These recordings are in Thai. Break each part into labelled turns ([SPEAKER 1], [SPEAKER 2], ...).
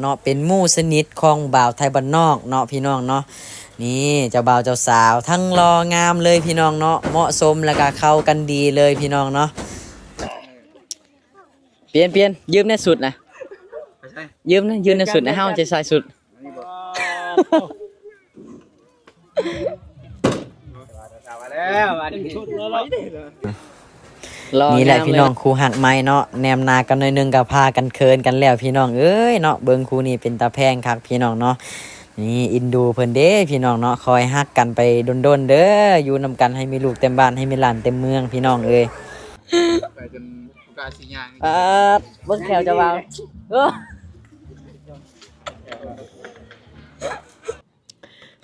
[SPEAKER 1] เนาะเป็นหมู่สนิทของบ่าวไทยบ้านนอกเนาะพี่น้องเนาะนี่เจ้าบ่าวเจ้าสาวทั้งรองามเลยพี่น้องเนาะเหมาะสมแล้วก็เข้ากันดีเลยพี่น้องเนาะเปลี่ยนยืมในสุดนะยืมในสุดนะเฮาจะใส่สุดนี่แหละพี่น้องครูหักไม้เนาะแนมนากันหน่อยนึงก็พากันเคินกันแล้วพี่น้องเอ้ยเนาะเบิ่งครูนี่เป็นตาแพงคักพี่น้องเนาะนี่อินดูเพิ่นเด้พี่น้องเนาะคอยฮักกันไปดนๆเด้ออยู่นำกันให้มีลูกเต็มบ้านให้มีหลานเต็มเมืองพี่น้องเอ้ย
[SPEAKER 2] ไปจนกาสิย่าง
[SPEAKER 1] เบิ่งแถวจะวาง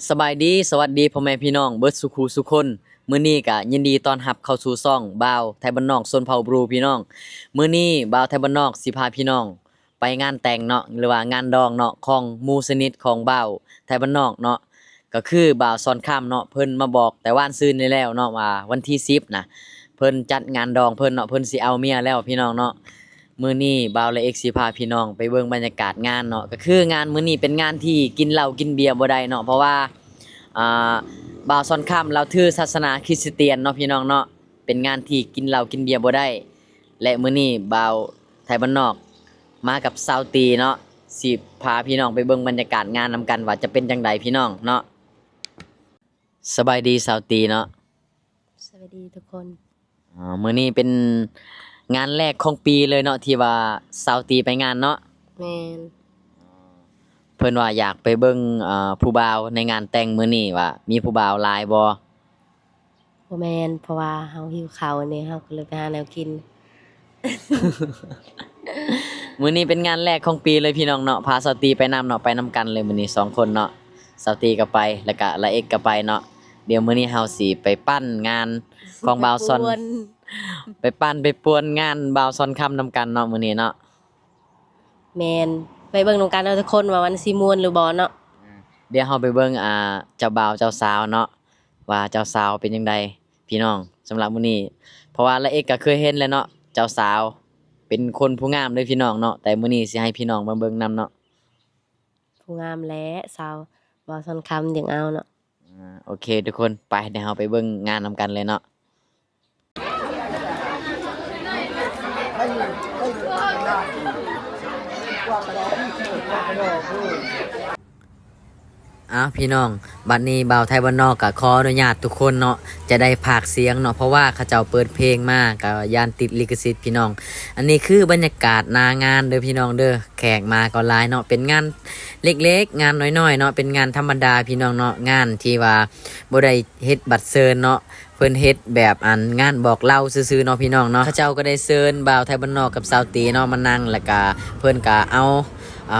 [SPEAKER 1] สบายดีสวัสดีพ่อแม่พี่น้องเบิดสุขูสุคนมื้อนี้ก็ยินดีต้อนรับเข้าสู่ช่องบ่าวไทยบ้านนอกชนเผ่าบรูพี่น้องมื้อนี้บ่าวไทยบ้านนอกสิพาพี่น้องไปงานแต่งเนาะหรือว่างานดองเนาะของหมู่สนิทของบ่าวไทยบ้านนอกเนาะก็คือบ่าวซอนข้ามเนาะเพิ่นมาบอกแต่ว่านซืนนี่แล้วเนาะว่าวันที่10นะเพิ่นจัดงานดองเพิ่นเนาะเพิ่นสิเอาเมียแล้วพี่น้องเนาะมื้อนี้บ่าวและเอกสิพาพี่น้องไปเบิ่งบรรยากาศงานเนาะก็คืองานมื้อนี้เป็นงานที่กินเหล้ากินเบียร์บ่ได้เนาะเพราะว่าบ่าวซอนข้ามเราถือศาสนาคริสเตียนเนาะพี่น้องเนาะเป็นงานที่กินเหล้ากินเบียร์บ่ได้และมื้อนี้บ่าวไทยบ้านนอกมากับสาวตีเนาะสิพาพี่น้องไปเบิ่งบรรยากาศงานนำกันว่าจะเป็นจังไดพี่น้องเนาะสบายดีสาวตีเนาะ
[SPEAKER 3] สวัสดีทุกคน
[SPEAKER 1] มื้อนี้เป็นงานแรกของปีเลยเนาะที่ว่าสาวตีไปงานเนาะ
[SPEAKER 3] แม่น
[SPEAKER 1] เพิ่นว่าอยากไปเบิ่งผู้บ่าวในงานแต่งมื้อนี้ว่ามีผู้บ่าวหลายบ่
[SPEAKER 3] บ่แม่นเพราะว่าเฮาหิวข้าวนี่เฮาก็เลยไปหาแนวกิน
[SPEAKER 1] มื้อนี้เป็นงานแรกของปีเลยพี่น้องเนาะพาสาวตีไปนำเนาะไปนำกันเลยมื้อนี้2คนเนาะสาวตีก็ไปแล้วก็ละเอกก็ไปเนาะเดี๋ยวมื้อนี้เฮาสิไปปั้นงานของบ่าวซอนไปปั้นไปป่วนงานบ่าวซอนค่ำนำกันเนาะมื้อนี้เนาะ
[SPEAKER 3] แม่นไปเบิ่งนำกันเนาะทุกคนว่ามันสิม่วนหรือบ่เนาะ
[SPEAKER 1] เดี๋ยวเฮาไปเบิ่งเจ้าบ่าวเจ้าสาวเนาะว่าเจ้าสาวเป็นจังไดพี่น้องสำหรับมื้อนี้เพราะว่าละเอกก็เคยเห็นแล้วเนาะเจ้าสาวเป็นคนผู้งามเลยพี่น้องเนาะแต่มื้อนี้สิให้พี่น้องมาเบิ่งนำเนาะ
[SPEAKER 3] ผู้งามและสาวบ่สนคำอย่างเอาเนาะ
[SPEAKER 1] โอเคทุกคนไปเดี๋ยวเราไปเบิ่งงานนำกันเลยเนาะพี่น้องบัดนี้บ่าวไทยบ้านนอกก็ขออนุญาตทุกคนเนาะจะได้พากย์เสียงเนาะเพราะว่าเขาเจ้าเปิดเพลงมาก็ย่านติดลิขสิทธิ์พี่น้องอันนี้คือบรรยากาศหน้างานเด้อพี่น้องเด้อแขกมาก็หลายเนาะเป็นงานเล็กๆงานน้อยๆเนาะเป็นงานธรรมดาพี่น้องเนาะงานที่ว่าบ่ได้เฮ็ดบัตรเชิญเนาะเพิ่นเฮ็ดแบบงานบอกเล่าซื่อๆเนาะพี่น้องเนาะเขาเจ้าก็ได้เชิญบ่าวไทยบ้านนอกกับสาวตีเนาะมานั่งแล้วก็เพิ่นก็เอา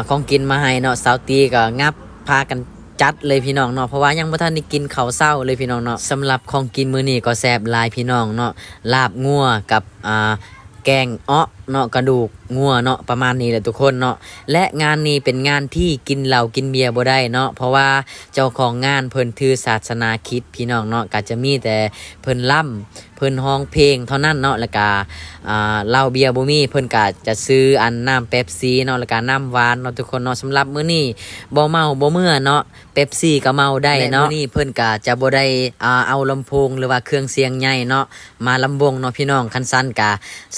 [SPEAKER 1] ของกินมาให้เนาะสาวตีก็งับพากันจัดเลยพี่น้องเนาะเพราะว่ายังบ่ทันได้กินข้าวเช้าเลยพี่น้องเนาะสำหรับของกินมื้อนี้ก็แซ่บหลายพี่น้องเนาะลาบงัวกับแกงอ้อเนาะกระดูกงัวเนาะประมาณนี้แหละทุกคนเนาะและงานนี้เป็นงานที่กินเหล้ากินเบียร์บ่ได้เนาะเพราะว่าเจ้าของงานเพิ่นถือศาสนาคริสต์พี่น้องเนาะก็จะมีแต่เพิ่นล่ำเพิ่นฮ้องเพลงเท่านั้นเนาะแล้วก็เหล้าเบียร์บ่มีเพิ่นก็จะซื้อน้ำเป๊ปซี่เนาะแล้วก็น้ำหวานเนาะทุกคนเนาะสำหรับมื้อนี้บ่เมาบ่เมื่อเนาะเป๊ปซี่ก็เมาได้เนาะมื้อนี้เพิ่นก็จะบ่ได้เอาลำโพงหรือว่าเครื่องเสียงใหญ่เนาะมาลำวงเนาะพี่น้องคันซั่นก็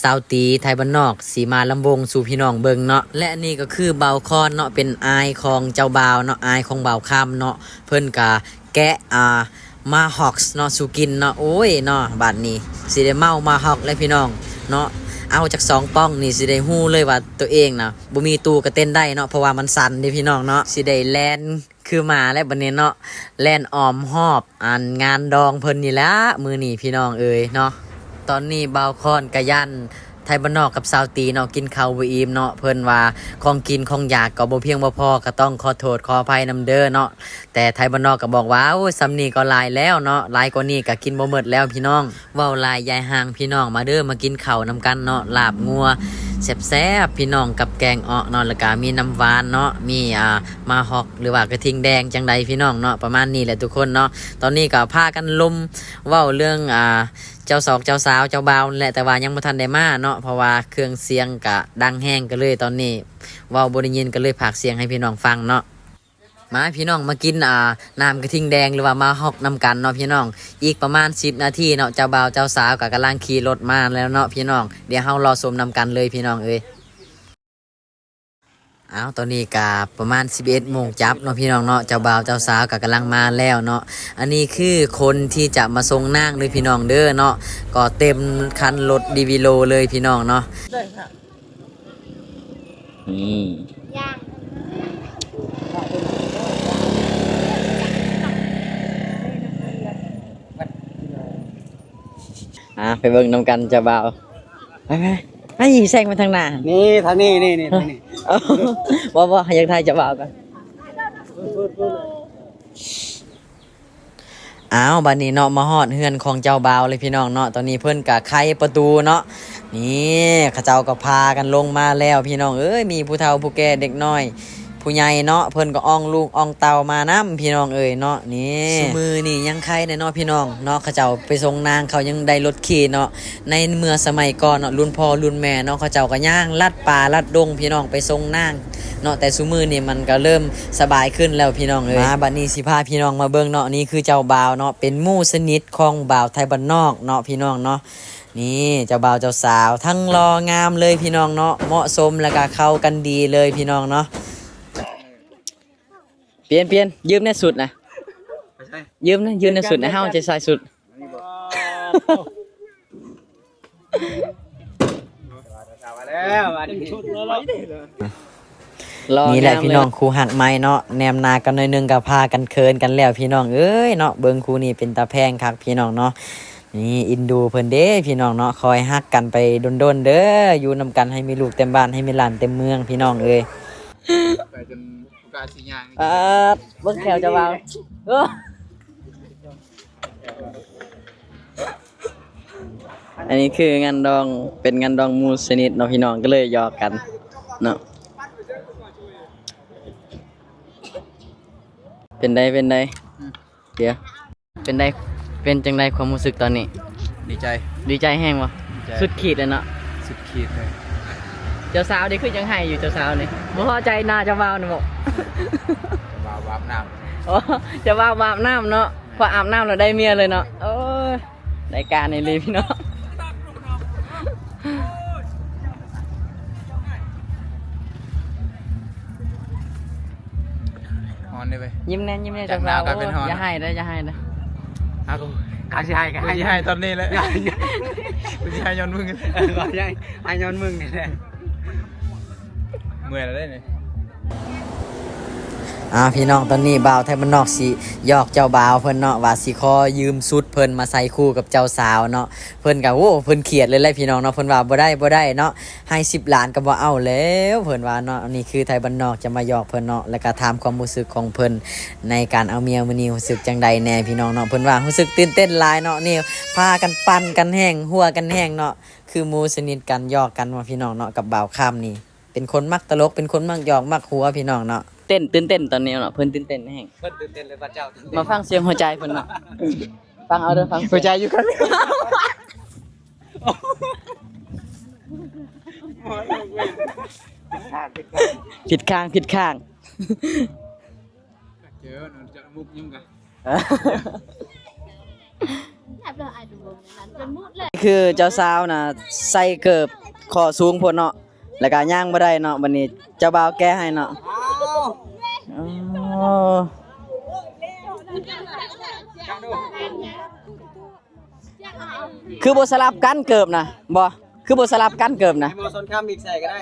[SPEAKER 1] สาวตีไทยบ้านนอกสิมาลำวงสู่พี่น้องเบิ่งเนาะและนี่ก็คือบ่าวคอนเนาะเป็นอายของเจ้าบ่าวเนาะอายของบ่าวค่ำเนาะเพิ่นก็แกะมาฮอกส์เนาะสู่กินเนาะโอ้ยเนาะบัดนี้สิได้เมามาฮอกเลยพี่น้องเนาะเอาจาก2ป้องนี่สิได้ฮู้เลยว่าตัวเองนะบ่มีตู้ก็เต้นได้เนาะเพราะว่ามันสั่นเด้พี่น้องเนาะสิได้แล่นคือมาแล้วบัดนี้เนาะแล่นอ้อมหอบงานดองเพิ่นนี่ละมื้อนี้พี่น้องเอ้ยเนาะตอนนี้บ่าวคอนกะยันไทยบ้านนอกกับสาวตีเนาะกินข้าวบ่อิ่มเนาะเพิ่นว่าของกินของอยากก็บ่เพียงบ่พอก็ต้องขอโทษขออภัยนำเด้อเนาะแต่ไทยบ้านนอกก็บอกว่าโอ้ยซำนี้ก็หลายแล้วเนาะหลายกว่านี้ก็กินบ่หมดแล้วพี่น้องเว้าหลายยายห่างพี่น้องมาเด้อมากินข้าวนำกันเนาะลาบงัว แซ่บๆพี่น้องกับแกงอ่อเนาะแล้วก็มีน้ำหวานเนาะมีมาฮอกหรือว่ากระทิงแดงจังใดพี่น้องเนาะประมาณนี้แหละทุกคนเนาะตอนนี้ก็พากันลมเว้าเรื่องเจ้าสองเจ้าสาวเจ้าบ่าวนั่นแหละแต่ว่ายังบ่ทันได้มาเนาะเพราะว่าเครื่องเสียงก็ดังแห้งกันเลยตอนนี้เว้าบ่ได้ยินก็เลยพากเสียงให้พี่น้องฟังเนาะมาพี่น้องมากินน้ำกระทิงแดงหรือว่ามาฮอกนำกันเนาะพี่น้องอีกประมาณ10 นาทีเนาะเจ้าบ่าวเจ้าสาวก็กำลังขี่รถมาแล้วเนาะพี่น้องเดี๋ยวเฮารอชมนำกันเลยพี่น้องเอ้ยตอนนี้ก็ประมาณ11 โมงจับเนาะพี่น้องเนาะเจ้าบ่าวเจ้าสาวก็กำลังมาแล้วเนาะอันนี้คือคนที่จะมาส่งนางเลยพี่น้องเด้อเนาะก็เต็มคันรถดีวิโลเลยพี่น้องเนาะนี่ไปเบิ่งนำกันเจ้าบ่าวไปให้แซงมาทางหน้า
[SPEAKER 2] นี่ทางนี้นี่ทางนี้
[SPEAKER 1] ว่าอยากทายเจ้าบ่าวกันบัดนี้เนาะมาฮอดเฮือนของเจ้าบ่าวเลยพี่น้องเนาะตอนนี้เพิ่นก็ไขประตูเนาะนี่เขาเจ้าก็พากันลงมาแล้วพี่น้องเอ้ยมีผู้เฒ่าผู้แก่เด็กน้อยผู้ใหญ่เนาะเพิ่นก็อ่องลูกอ่องเต่ามานํพี่น้องเอ้ยเนาะนี่ซุมือนี่ยังใครเนาะพี่น้องเนาะเขาเจ้าไปส่งนางเขายังได้รถขี่เนาะในเมื่อสมัยก่อนเนาะรุ่นพ่อรุ่นแม่เนาะเขาเจ้าก็ย่างลัดป่าลัดดงพี่น้องไปส่งนางเนาะแต่ซุมือนี่มันก็เริ่มสบายขึ้นแล้วพี่น้องเอ้ยมาบัดนี้สิพาพี่น้องมาเบิ่งเนาะนี่คือเจ้าบ่าวเนาะเป็นหมู่สนิทของบ่าวไทยบ้านนอกเนาะพี่น้องเนาะนี่เจ้าบ่าวเจ้าสาวทั้งรองามเลยพี่น้องเนาะเหมาะสมแล้วก็เข้ากันดีเลยพี่น้องเนาะเปลี่ยนยืมในสุดนะยืมในสุดนะเฮาจะใส่สุดนี่แหละพี่น้องครูหักไม้เนาะแนมนากันหน่อยนึงก็พากันเคินกันแล้วพี่น้องเอ้ยเนาะเบิ่งครูนี่เป็นตาแพงคักพี่น้องเนาะนี่อินดูเพิ่นเด้พี่น้องเนาะคอยฮักกันไปดนๆเด้ออยู่นำกันให้มีลูกเต็มบ้านให้มีหลานเต็มเมืองพี่น้องเอ้ย
[SPEAKER 2] ไปจนผู้กาสีย่าง
[SPEAKER 1] เบิ่งแถวจะวาวอันนี้คืองานดองเป็นงานดองหมู่สนิทเนาะพี่น้องก็เลยหยอกกันเนาะเป็นไดเดี๋ยวเป็นจังไดความรู้สึกตอนนี้
[SPEAKER 2] ดีใจ
[SPEAKER 1] แห้งวะสุดขีดเลยเนาะ
[SPEAKER 2] สุดขีดเลย
[SPEAKER 1] เจ้าสาวนี่คือยังให้อยู่เจ้าสาวนี่บ่พอใจหน้าเจ้าบ่าวนี่บ่
[SPEAKER 2] วาบน้ำ
[SPEAKER 1] อ๋อเจ้าบ่าวอาบน้ำเนาะพออาบน้ำแล้วได้เมียเลยเนาะโอ้ยรายการนี่เลยพี่น้อง
[SPEAKER 2] ฮอนได้ไป
[SPEAKER 1] ยิ้มแน่เจ้าสาวอย่าให้เด้อ
[SPEAKER 2] การสิให้ตอนนี้เลยกูสิให้ย้อนมึงให้ย้อนมึงนี่แหละเมื่อยแล้วได้นี่
[SPEAKER 1] พี่น้องตอนนี้บ่าวไทยบ้านนอกสิยอกเจ้าบ่าวเพิ่นเนาะว่าสิขอยืมชุดเพิ่นมาใส่คู่กับเจ้าสาวเนาะเพิ่นก็โอ้เพิ่นเครียดเลยแหละพี่น้องเนาะเพิ่นว่าบ่ได้เนาะให้10 ล้านก็บ่เอาแล้วเพิ่นว่าเนาะอันนี้คือไทยบ้านนอกจะมายอกเพิ่นเนาะแล้วก็ถามความรู้สึกของเพิ่นในการเอาเมียมื้อนี้รู้สึกจังใดแน่พี่น้องเนาะเพิ่นว่ารู้สึกตื่นเต้นหลายเนาะนี่พากันปั่นกันแห้งหัวกันแห้งเนาะคือหมู่สนิทกันยอกกันว่าพี่น้องเนาะกับบ่าวค่ำนี่เป็นคนมักตลกเป็นคนมักหยอกมักหัวพี่น้องเนาะตื่นเต้นตอนนี้เนาะเพิ่นตื่นเต้นแฮง
[SPEAKER 2] เพิ่นตื่นเต้นเลยพระเจ้า
[SPEAKER 1] มาฟังเสียงหัวใจเพิ่นเนาะฟังเอาเด้อฟัง
[SPEAKER 2] หัวใจอยู่กัน
[SPEAKER 1] ผิดข้าง
[SPEAKER 2] เจอหนูจะมุกยุ่งกัน
[SPEAKER 1] คือเจ้าสาวน่ะใส่เกิบคอสูงพุ่นเนาะแล้วก็ย่างบ่ได้เนาะบัดนี้เจ้าบ่าวแก้ให้เนาะคือบ่สลับกันเกิบนะบ่คือบ่สลับกันเกิบนะ
[SPEAKER 2] โมซอนข้ามอีกใส่ก็ได้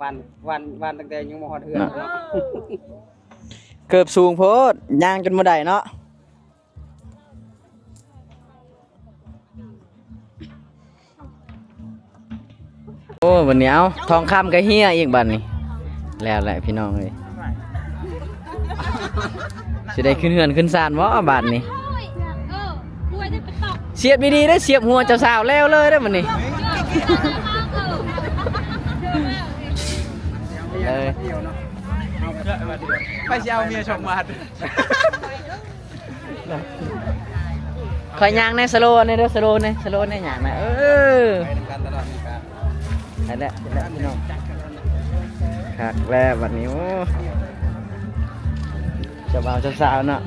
[SPEAKER 2] วันตั้งแต่ยังบ่ฮอดเฮือนเนาะ
[SPEAKER 1] เกิบสูงโพดย่างจนบ่ได้เนาะโอ้วันนี้เอาทองคำก็เฮียอีกบัดนี้แล้วแหละพี่น้องเลยสิได้ขึ้นเฮือนขึ้นศาลบ่บาดนี้ สียบดีๆได้เสียบหัวเจ้าสาวแล้วเลยได้อมันนี่เลย
[SPEAKER 2] ไปสิเอาเมียชมมา
[SPEAKER 1] คอยย่างในสโลในเด้อสโลในสโลในย่างนะ
[SPEAKER 2] กันตลอดนี่ครับ
[SPEAKER 1] นั่นแหละพี่น้องคักแล้ววันนี้โอ้เจ้าบ่าวเจ้าสาวเนาะ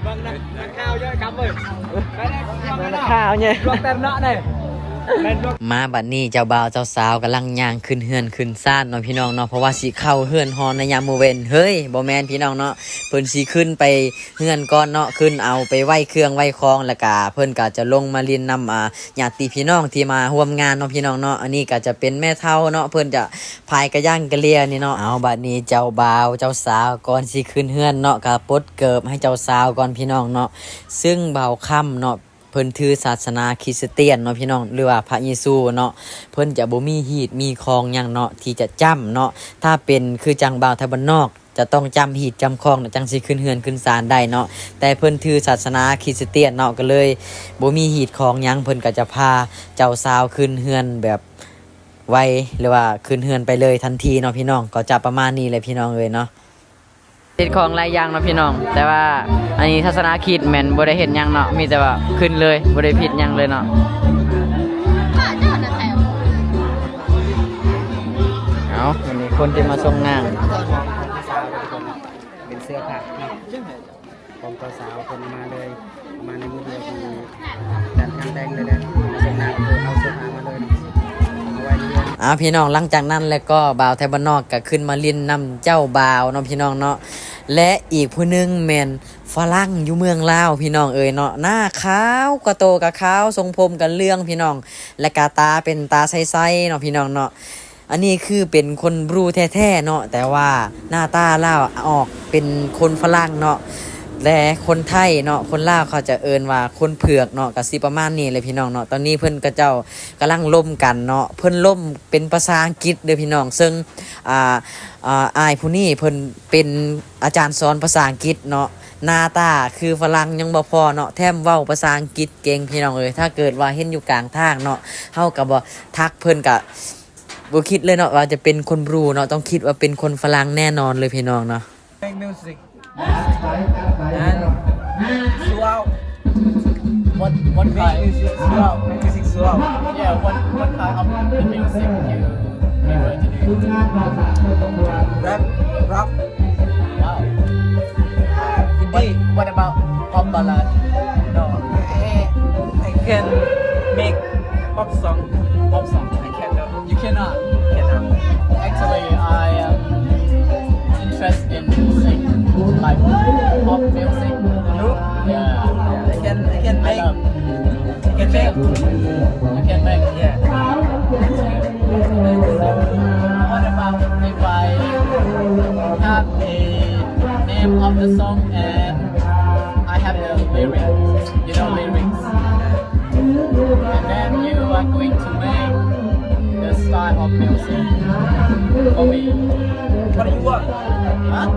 [SPEAKER 2] บางนักข้าวเยอะครับเว้ยไปได้
[SPEAKER 1] เบิ่งข้าวเนี่ย
[SPEAKER 2] รวมเต็มเนาะเนี่ย
[SPEAKER 1] มาบัดนี้เจ้าบ่าวเจ้าสาวกำลังย่างขึ้นเฮือนขึ้นซ่านเนาะพี่น้องเนาะเพราะว่าสิเข้าเฮือนฮอนในยามมื้อเว้นเฮ้ยบ่แม่นพี่น้องเนาะเพิ่นสิขึ้นไปเฮือนก่อนเนาะขึ้นเอาไปไหว้เครื่องไหว้ของแล้วก็เพิ่นก็จะลงมาเรียนนำญาติพี่น้องที่มาร่วมงานเนาะพี่น้องเนาะอันนี้ก็จะเป็นแม่เฒ่าเนาะเพิ่นจะพายกระย่างกระเลียนี่เนาะเอาบัดนี้เจ้าบ่าวเจ้าสาวก่อนสิขึ้นเฮือนเนาะก็ปลดเกิบให้เจ้าสาวก่อนพี่น้องเนาะซึ่งบ่าวค่ำเนาะเพิ่นถือศาสนาคริสเตียนเนาะพี่น้องหรือว่าพระเยซูเนาะเพิ่นจะบ่มีฮีตมีคองหยังเนาะที่จะจ้ำเนาะถ้าเป็นคือจังบ่าวไทยบ้านนอกจะต้องจำฮีตจำคองจังสิขึ้นเฮือนขึ้นศาลได้เนาะแต่เพิ่นถือศาสนาคริสเตียนเนาะก็เลยบ่มีฮีตคองหยังเพิ่นก็จะพาเจ้าสาวขึ้นเฮือนแบบไวหรือว่าขึ้นเฮือนไปเลยทันทีเนาะพี่น้องก็จะประมาณนี้เลยพี่น้องเลยเนาะติดของหลายอย่างเนาะพี่น้องแต่ว่าอันนี้ทัศนคติแม่นบ่ได้เห็นหยังเนาะมีแต่ว่าขึ้นเลยบ่ได้ผิดหยังเลยเนาะเอาวันนี้คนที่มาส่งงาน
[SPEAKER 2] เป็นเสื้อผ้าของตัวสาวคนมาเลยมาในมือเดียวคือจัดงานแต่งเลยนะส่งน้ำคือเอาเสื้อผ้ามาเลยเอาไว้เรียน
[SPEAKER 1] พี่น้องหลังจากนั้นแล้วก็บ่าวไทยบ้านนอกก็ขึ้นมาเล่นนำเจ้าบ่าวเนาะพี่น้องเนาะและอีกผู้หนึงแม่นฝรั่งอยู่เมืองลาวพี่น้องเอ๋ยเนาะหน้าขาวกระโตกระขาวทรงผมกันเรื่องพี่น้องและกาตาเป็นตาใสๆเนาะพี่น้องเนาะอันนี้คือเป็นคนบรูแท้ๆเนาะแต่ว่าหน้าตาลาวออกเป็นคนฝรั่งเนาะและคนไทยเนาะคนลาวเขาจะเอิ้นว่าคนเผือกเนาะก็สิประมาณนี้เลยพี่น้องเนาะตอนนี้เพิ่นก็เจ้ากำลังล่มกันเนาะเพิ่นล่มเป็นภาษาอังกฤษเด้อพี่น้องซึ่งอายผู้นี้เพิ่นเป็นอาจารย์สอนภาษาอังกฤษเนาะหน้าตาคือฝรั่งยังบ่พอเนาะแถมเว้าภาษาอังกฤษเก่งพี่น้องเอ้ยถ้าเกิดว่าเห็นอยู่กลางทางเนาะเฮาก็บ่ทักเพิ่นก็บ่คิดเลยเนาะว่าจะเป็นคนบรูเนาะต้องคิดว่าเป็นคนฝรั่งแน่นอนเลยพี่น้องเนาะ
[SPEAKER 2] Make music and throughout what kind music throughout music throughout
[SPEAKER 4] Yeah, what kind of the music you prefer to do?
[SPEAKER 2] rap rock
[SPEAKER 4] Wow. What about pop ballad?
[SPEAKER 2] no I can make pop song
[SPEAKER 4] Pop song?
[SPEAKER 2] I cannot
[SPEAKER 4] You cannot. Actually, I am interested in sing like pop music.
[SPEAKER 2] you
[SPEAKER 4] Yeah.
[SPEAKER 2] I can
[SPEAKER 4] I
[SPEAKER 2] make
[SPEAKER 4] love.
[SPEAKER 2] I can make
[SPEAKER 4] You can make.
[SPEAKER 2] yeah
[SPEAKER 4] What about if I have a name of the song and I have the lyrics, you know lyrics, and then you are going to make the style of music for me.
[SPEAKER 2] what do you want
[SPEAKER 4] Huh?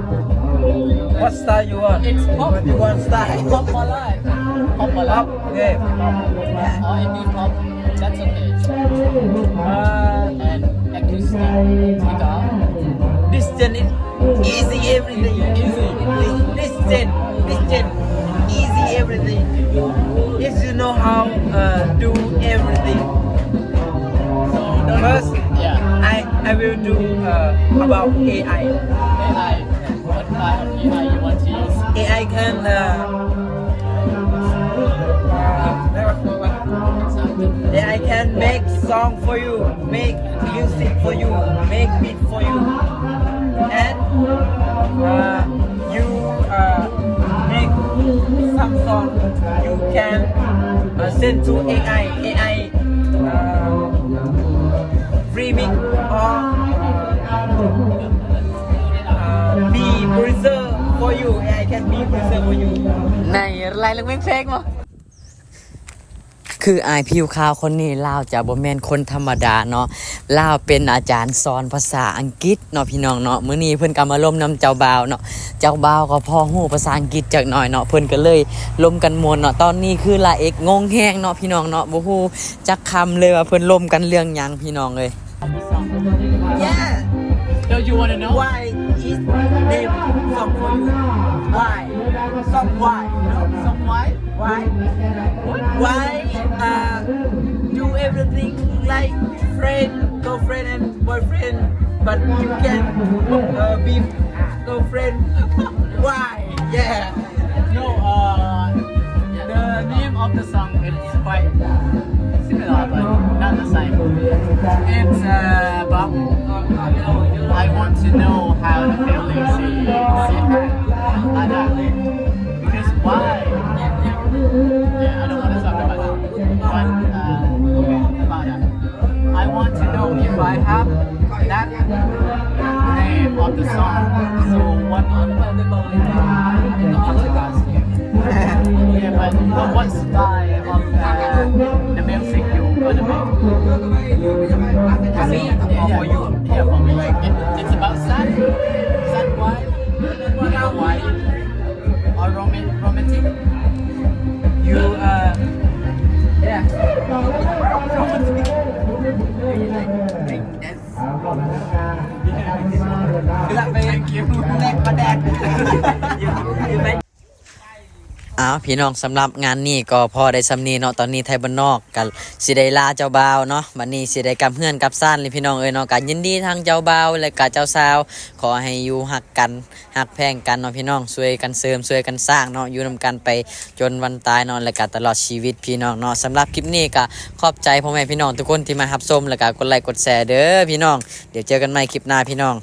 [SPEAKER 2] what style you want
[SPEAKER 4] It's pop.
[SPEAKER 2] what you want style
[SPEAKER 4] Pop ballad. Pop ballad.
[SPEAKER 2] pop yeah
[SPEAKER 4] Or indie pop. That's okay.
[SPEAKER 2] uh,
[SPEAKER 4] And acoustic guitar.
[SPEAKER 2] this gen is easy everything
[SPEAKER 4] Easy.
[SPEAKER 2] this gen easy everything if you know how do everything
[SPEAKER 4] So don't
[SPEAKER 2] first
[SPEAKER 4] Yeah.
[SPEAKER 2] I will do about AI
[SPEAKER 4] AI. What kind of AI you want to use?
[SPEAKER 2] AI can AI can make song for you make music for you make beat for you and you make some song you can send to AI remix or be producer for you AI can be producer for you
[SPEAKER 1] ในอะไรเรื่องเพลงมั้ง คืออายผิวขาวคนนี้ลาวจะบ่แม่นคนธรรมดาเนาะลาวเป็นอาจารย์สอนภาษาอังกฤษเนาะพี่น้องเนาะมื้อนี้เพิ่นก็มาร่วมนำเจ้าบ่าวเนาะเจ้าบ่าวก็พอฮู้ภาษาอังกฤษจักหน่อยเนาะเพิ่นก็เลยร่วมกันม่วนเนาะตอนนี้คือลาเอกงงแฮงเนาะพี่น้องเนาะบ่ฮู้จักคำเลยว่าเพิ่นร่วมกันเรื่องหยังพี่น้องเอ้ย
[SPEAKER 5] Yeah.
[SPEAKER 4] Don't you want to know?
[SPEAKER 5] Why is name song for you? Why? Song why? No?
[SPEAKER 4] Some why?
[SPEAKER 5] Why? Why do everything like friend, girlfriend and boyfriend, but you can be girlfriend? Why? Yeah.
[SPEAKER 4] No, the name of the song is quite similar, but not the same. It's about I want to know how the feeling she had. I don't because why? Yeah, I don't want to talk about that. But about that, I want to know if I have that name of the song. So what I'm gonna ask you. Yeah, but what style of the music you gonna make?
[SPEAKER 5] For me or for you?
[SPEAKER 4] Yeah, for me. It's about sad wife, wife, or romantic.
[SPEAKER 5] You yeah. Thank you. Let my dad. You make
[SPEAKER 1] อ้าวพี่น้องสำหรับงานนี้ก็พอได้สำนีเนาะตอนนี้ไทยบ้านนอกกันสิได้ลาเจ้าบ่าวเนาะบัดนี้สิได้กลับเฮือนกลับซ่านเลยพี่น้องเอ้ยเนาะก็ยินดีทั้งเจ้าบ่าวและก็เจ้าสาวขอให้อยู่ฮักกันฮักแพงกันเนาะพี่น้องช่วยกันเสริมช่วยกันสร้างเนาะอยู่นำกันไปจนวันตายเนาะและก็ตลอดชีวิตพี่น้องเนาะสำหรับคลิปนี้ก็ขอบใจพ่อแม่พี่น้องทุกคนที่มารับชมและก็กดไลค์กดแชร์เด้อพี่น้องเดี๋ยวเจอกันใหม่คลิปหน้าพี่น้อง